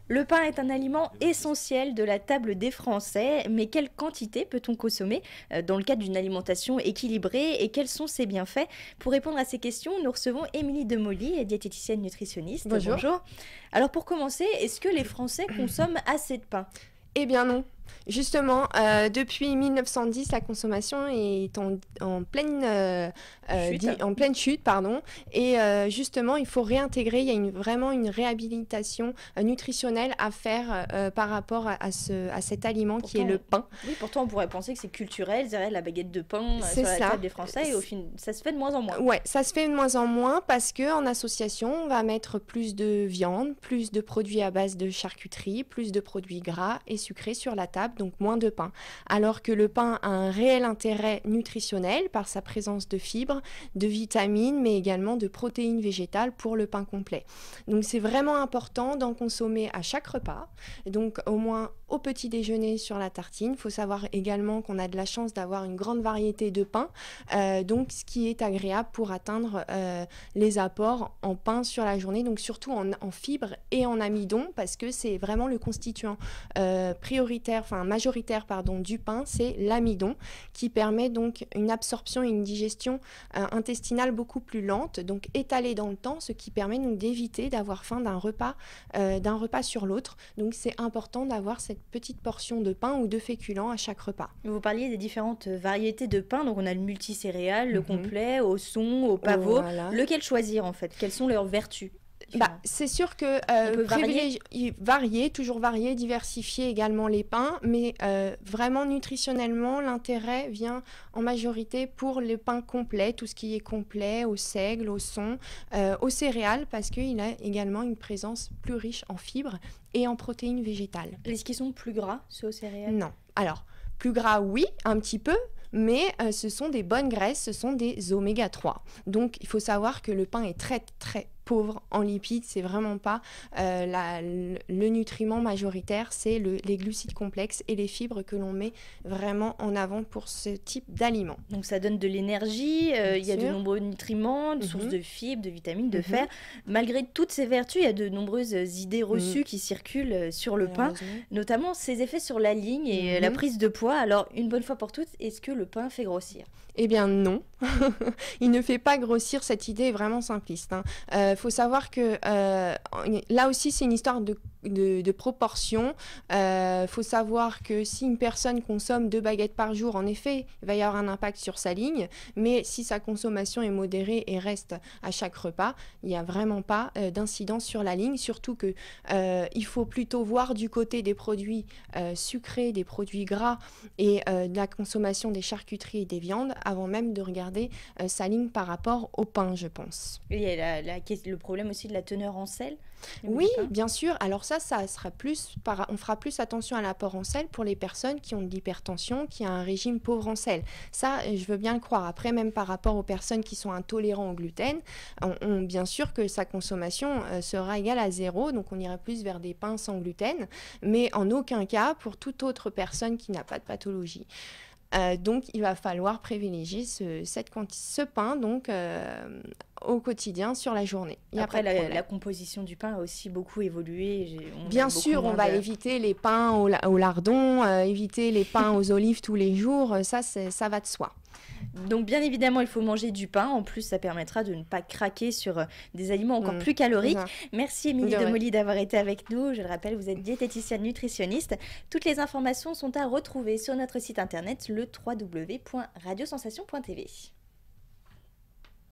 Le pain est un aliment essentiel de la table des Français, mais quelle quantité peut-on consommer dans le cadre d'une alimentation équilibrée et quels sont ses bienfaits? Pour répondre à ces questions, nous recevons Émilie Demolly, diététicienne nutritionniste. Bonjour. Bonjour. Alors pour commencer, est-ce que les Français consomment assez de pain? Eh bien non. Justement, depuis 1910, la consommation est en pleine, Chute. en pleine chute, pardon. Et justement, il faut réintégrer. Il y a vraiment une réhabilitation nutritionnelle à faire par rapport à cet aliment qui est Pourtant, le pain. oui, pourtant on pourrait penser que c'est culturel, c'est la baguette de pain C'est sur la ça. table des Français, et au final, ça se fait de moins en moins. Ouais, ça se fait de moins en moins parce que en association, on va mettre plus de viande, plus de produits à base de charcuterie, plus de produits gras et sucrés sur la table, donc moins de pain. Alors que le pain a un réel intérêt nutritionnel par sa présence de fibres, de vitamines, mais également de protéines végétales pour le pain complet. Donc c'est vraiment important d'en consommer à chaque repas, donc au moins au petit déjeuner sur la tartine. Il faut savoir également qu'on a de la chance d'avoir une grande variété de pains, donc ce qui est agréable pour atteindre les apports en pain sur la journée, donc surtout en fibres et en amidon, parce que c'est vraiment le constituant majoritaire du pain, c'est l'amidon, qui permet donc une absorption et une digestion intestinale beaucoup plus lente, donc étalée dans le temps, ce qui permet donc d'éviter d'avoir faim d'un repas sur l'autre. Donc c'est important d'avoir cette petite portion de pain ou de féculents à chaque repas. Vous parliez des différentes variétés de pain, donc on a le multicéréal, le Mhm. complet, au son, au pavot. Voilà. Lequel choisir en fait? Quelles sont leurs vertus? C'est sûr que On peut varier. toujours varier, diversifier également les pains, mais vraiment nutritionnellement, l'intérêt vient en majorité pour le pain complet, tout ce qui est complet, au seigle, au son, aux céréales, parce qu'il a également une présence plus riche en fibres et en protéines végétales. Est-ce qu'ils sont plus gras, ceux aux céréales? Non. Alors, plus gras, oui, un petit peu, mais ce sont des bonnes graisses, ce sont des oméga 3. Donc, il faut savoir que le pain est très, très pauvre en lipides, c'est vraiment pas le nutriment majoritaire, c'est les glucides complexes et les fibres que l'on met vraiment en avant pour ce type d'aliment. Donc ça donne de l'énergie, il y a de nombreux nutriments, de sources de fibres, de vitamines, de fer. Malgré toutes ces vertus, il y a de nombreuses idées reçues qui circulent sur le pain, notamment ses effets sur la ligne et la prise de poids. Alors, une bonne fois pour toutes, est-ce que le pain fait grossir? Eh bien non, il ne fait pas grossir, cette idée est vraiment simpliste. Faut savoir que là aussi c'est une histoire de proportion. Faut savoir que si une personne consomme 2 baguettes par jour, en effet, il va y avoir un impact sur sa ligne, mais si sa consommation est modérée et reste à chaque repas, il n'y a vraiment pas d'incidence sur la ligne, surtout que il faut plutôt voir du côté des produits sucrés, des produits gras et de la consommation des charcuteries et des viandes avant même de regarder sa ligne par rapport au pain, je pense. Il y a le problème aussi de la teneur en sel. Oui, bien sûr. Alors ça sera on fera plus attention à l'apport en sel pour les personnes qui ont de l'hypertension, qui ont un régime pauvre en sel. Ça, je veux bien le croire. Après, même par rapport aux personnes qui sont intolérants au gluten, bien sûr que sa consommation sera égale à 0, donc on ira plus vers des pains sans gluten, mais en aucun cas pour toute autre personne qui n'a pas de pathologie. Donc il va falloir privilégier ce pain donc, au quotidien sur la journée. Après, la composition du pain a aussi beaucoup évolué. Bien sûr, on va éviter les pains au lardon, éviter les pains aux olives tous les jours, ça va de soi. Donc bien évidemment, il faut manger du pain. En plus, ça permettra de ne pas craquer sur des aliments encore plus caloriques. Merci Émilie Demolly d'avoir été avec nous. Je le rappelle, vous êtes diététicienne nutritionniste. Toutes les informations sont à retrouver sur notre site internet, le www.radiosensation.tv.